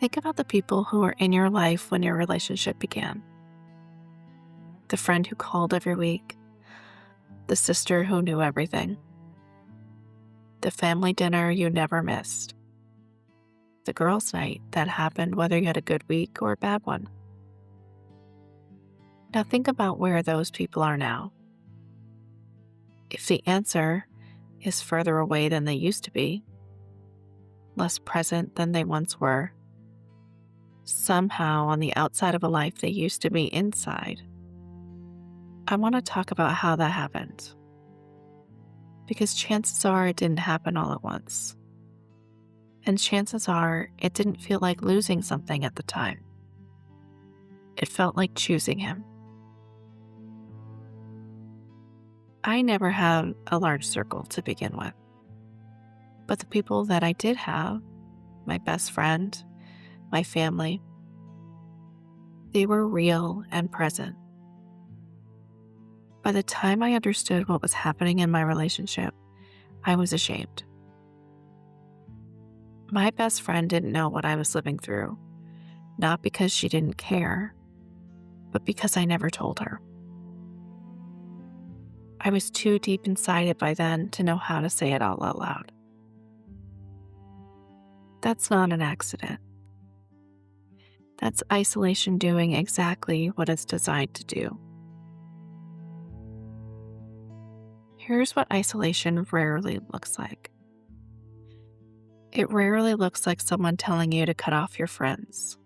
Think about the people who were in your life when your relationship began. The friend who called every week, the sister who knew everything, the family dinner you never missed, the girls' night that happened whether you had a good week or a bad one. Now think about where those people are now. If the answer is further away than they used to be, less present than they once were, somehow on the outside of a life they used to be inside, I want to talk about how that happened. Because chances are it didn't happen all at once. And chances are it didn't feel like losing something at the time. It felt like choosing him. I never had a large circle to begin with. But the people that I did have, my best friend, my family, they were real and present. By the time I understood what was happening in my relationship, I was ashamed. My best friend didn't know what I was living through, not because she didn't care, but because I never told her. I was too deep inside it by then to know how to say it all out loud. That's not an accident. That's isolation doing exactly what it's designed to do. Here's what isolation rarely looks like. It rarely looks like someone telling you to cut off your friends.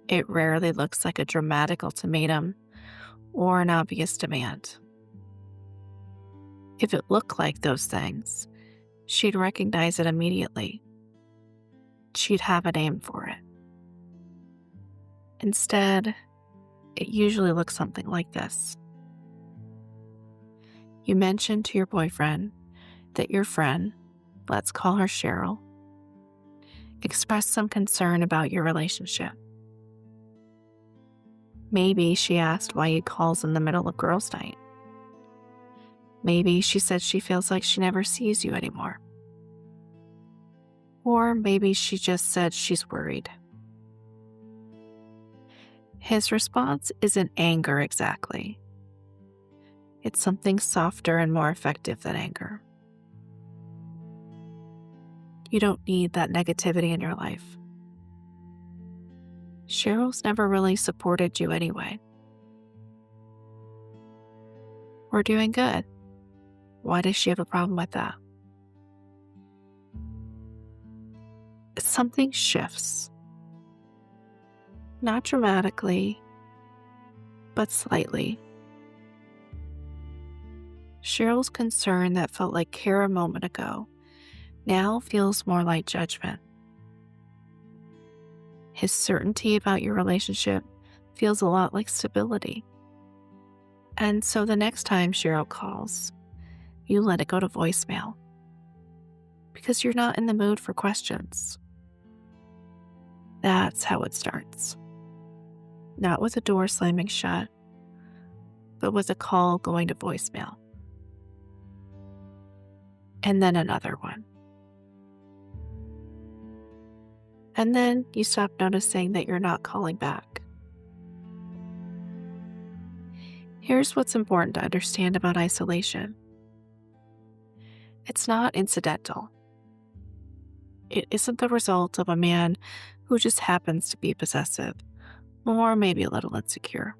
It rarely looks like a dramatic ultimatum or an obvious demand. If it looked like those things, she'd recognize it immediately. She'd have a name for it. Instead, it usually looks something like this. You mention to your boyfriend that your friend, let's call her Cheryl, expressed some concern about your relationship. Maybe she asked why he calls in the middle of girls' night. Maybe she said she feels like she never sees you anymore. Or maybe she just said she's worried. His response isn't anger exactly. It's something softer and more effective than anger. You don't need that negativity in your life. Cheryl's never really supported you anyway. We're doing good. Why does she have a problem with that? Something shifts. Not dramatically, but slightly. Cheryl's concern that felt like care a moment ago now feels more like judgment. His certainty about your relationship feels a lot like stability. And so the next time Cheryl calls, you let it go to voicemail. Because you're not in the mood for questions. That's how it starts. Not with a door slamming shut, but with a call going to voicemail. And then another one. And then you stop noticing that you're not calling back. Here's what's important to understand about isolation. It's not incidental. It isn't the result of a man who just happens to be possessive, or maybe a little insecure.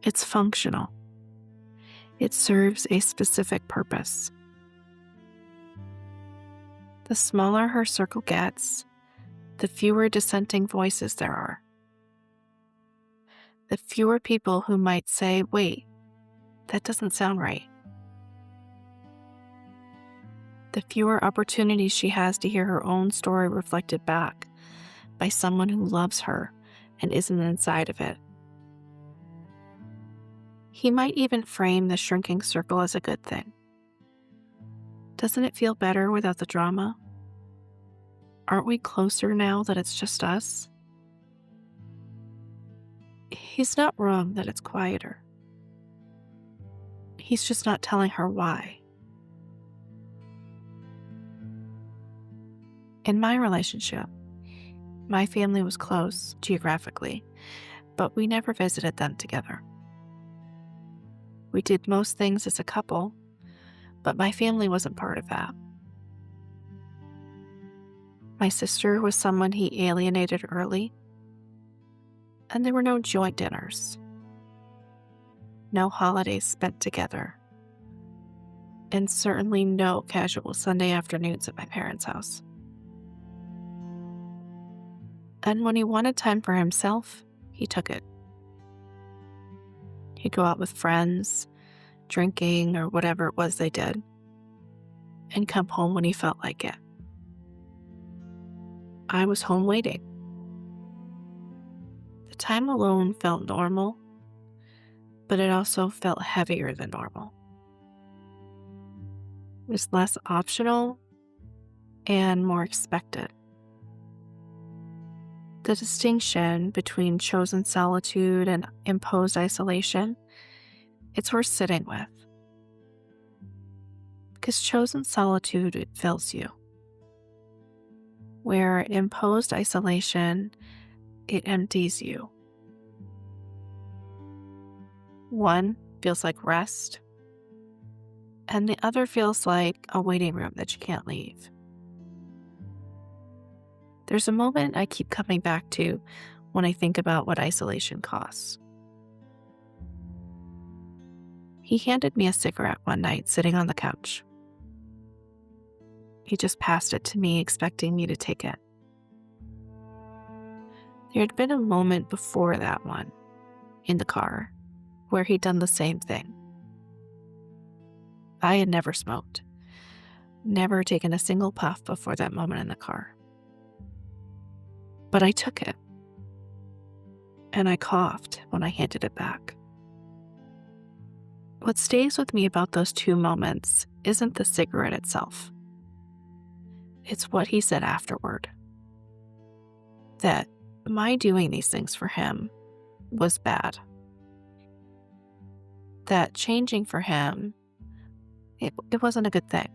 It's functional. It serves a specific purpose. The smaller her circle gets, the fewer dissenting voices there are. The fewer people who might say, wait, that doesn't sound right. The fewer opportunities she has to hear her own story reflected back by someone who loves her and isn't inside of it. He might even frame the shrinking circle as a good thing. Doesn't it feel better without the drama? Aren't we closer now that it's just us? He's not wrong that it's quieter. He's just not telling her why. In my relationship, my family was close geographically, but we never visited them together. We did most things as a couple, but my family wasn't part of that. My sister was someone he alienated early, and there were no joint dinners, no holidays spent together, and certainly no casual Sunday afternoons at my parents' house. And when he wanted time for himself, he took it. He'd go out with friends, drinking, or whatever it was they did, and come home when he felt like it. I was home waiting. The time alone felt normal, but it also felt heavier than normal. It was less optional and more expected. The distinction between chosen solitude and imposed isolation, it's worth sitting with. Because chosen solitude, it fills you. Where imposed isolation, it empties you. One feels like rest, and the other feels like a waiting room that you can't leave. There's a moment I keep coming back to when I think about what isolation costs. He handed me a cigarette one night sitting on the couch. He just passed it to me, expecting me to take it. There had been a moment before that one, in the car, where he'd done the same thing. I had never smoked, never taken a single puff before that moment in the car. But I took it, and I coughed when I handed it back. What stays with me about those two moments isn't the cigarette itself. It's what he said afterward. That my doing these things for him was bad. That changing for him, it wasn't a good thing.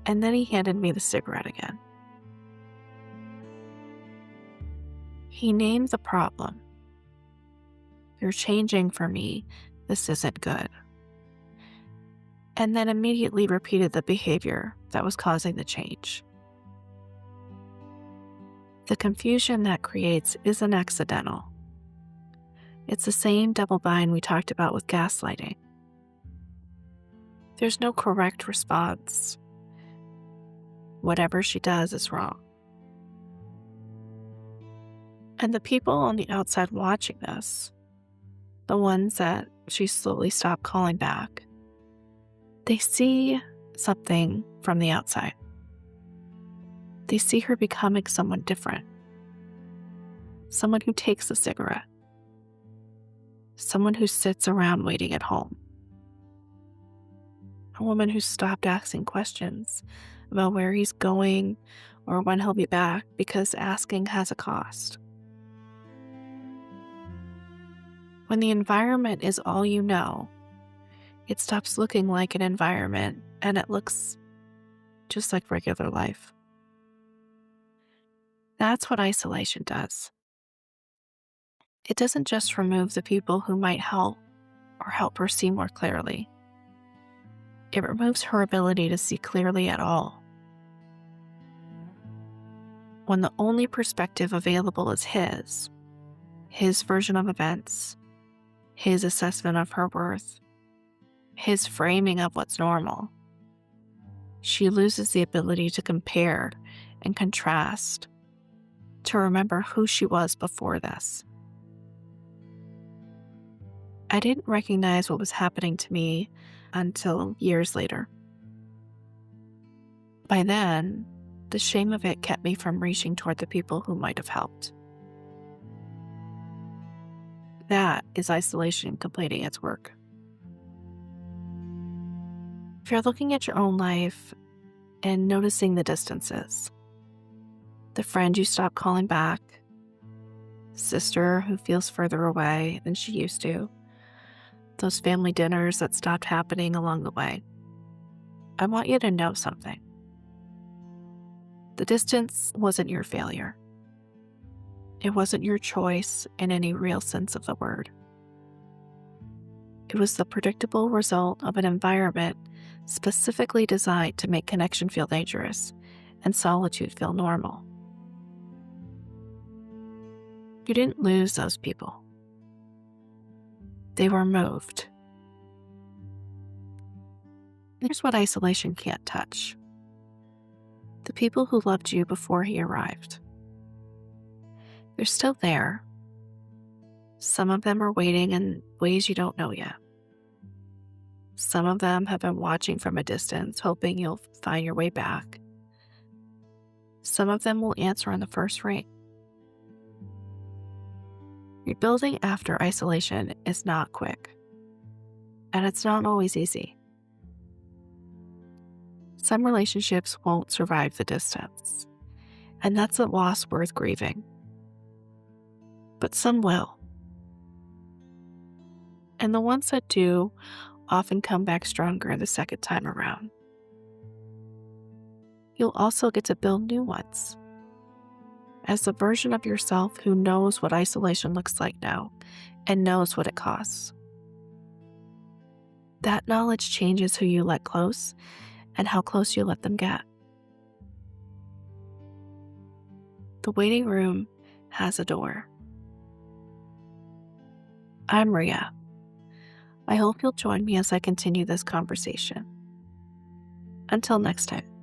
And then he handed me the cigarette again. He named the problem. You're changing for me. This isn't good. And then immediately repeated the behavior that was causing the change. The confusion that creates isn't accidental. It's the same double bind we talked about with gaslighting. There's no correct response. Whatever she does is wrong. And the people on the outside watching this, the ones that she slowly stopped calling back, they see something from the outside. They see her becoming someone different. Someone who takes a cigarette. Someone who sits around waiting at home. A woman who stopped asking questions about where he's going or when he'll be back because asking has a cost. When the environment is all you know, it stops looking like an environment and it looks just like regular life. That's what isolation does. It doesn't just remove the people who might help or help her see more clearly. It removes her ability to see clearly at all. When the only perspective available is his version of events, his assessment of her worth, his framing of what's normal, she loses the ability to compare and contrast, to remember who she was before this. I didn't recognize what was happening to me until years later. By then, the shame of it kept me from reaching toward the people who might have helped. That is isolation completing its work. If you're looking at your own life and noticing the distances, the friend you stopped calling back, sister who feels further away than she used to, those family dinners that stopped happening along the way, I want you to know something. The distance wasn't your failure. It wasn't your choice in any real sense of the word. It was the predictable result of an environment specifically designed to make connection feel dangerous and solitude feel normal. You didn't lose those people. They were moved. Here's what isolation can't touch: the people who loved you before he arrived. They're still there. Some of them are waiting in ways you don't know yet. Some of them have been watching from a distance, hoping you'll find your way back. Some of them will answer on the first ring. Rebuilding after isolation is not quick, and it's not always easy. Some relationships won't survive the distance, and that's a loss worth grieving. But some will. And the ones that do often come back stronger the second time around. You'll also get to build new ones as the version of yourself who knows what isolation looks like now and knows what it costs. That knowledge changes who you let close and how close you let them get. The waiting room has a door. I'm Maria. I hope you'll join me as I continue this conversation. Until next time.